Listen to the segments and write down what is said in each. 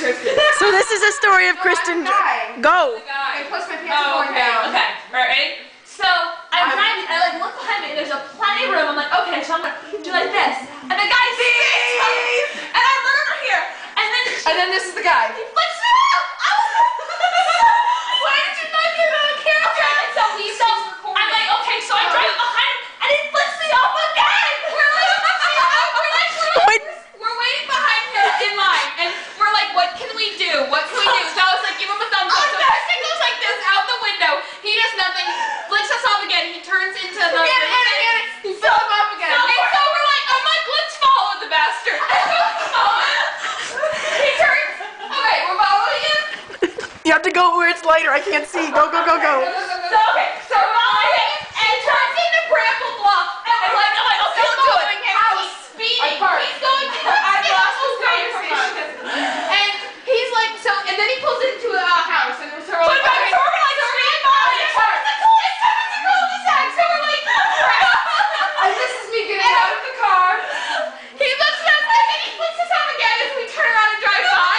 Kristen. So this is a story of Kristen. Go. Okay, plus my pants are going down. Okay, ready? So I'm driving, and I like look behind me, and there's a plenty of room. I'm like, okay, so I'm gonna do like this, and the guy sees, and I run over here, and then this is the guy. he flips me off. Why did you not get on camera? Okay, so I'm like, okay, so I drive behind him, and he flips me off again. We're waiting behind him in line, and we're like, what can we do? What can we do? So I was like, give him a thumbs up. So Kristen goes like this out the window. He does nothing. Flicks us off again. He turns into the. He fell off again. And so we're like, I'm like, let's follow the bastard. He turns. Okay, we're following him. You have to go where it's lighter. I can't see. Go, go, go, go. So we're following him, and he turns into Bramble Bluff. And I'm like, okay, Don't do it. He's speeding. He's going. I lost this conversation. And he's like, and then he pulls into a house, and so we're like, okay. And this is me getting out of the car. He looks at us and then he flips us off again as we turn around and drive by.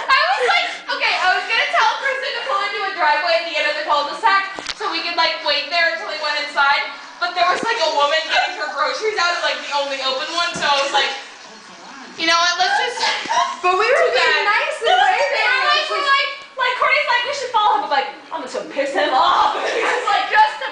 I was like, okay, I was gonna tell Kristen to pull into a driveway at the end of the cul-de-sac so we could like wait there until he went inside. But there was like a woman getting her groceries out of like the only open one, so I was like, you know what, let's just. But we were being nice and waving. We're like, Courtney's like, we should follow him. I'm like, I'm just gonna piss him off. He was like, just to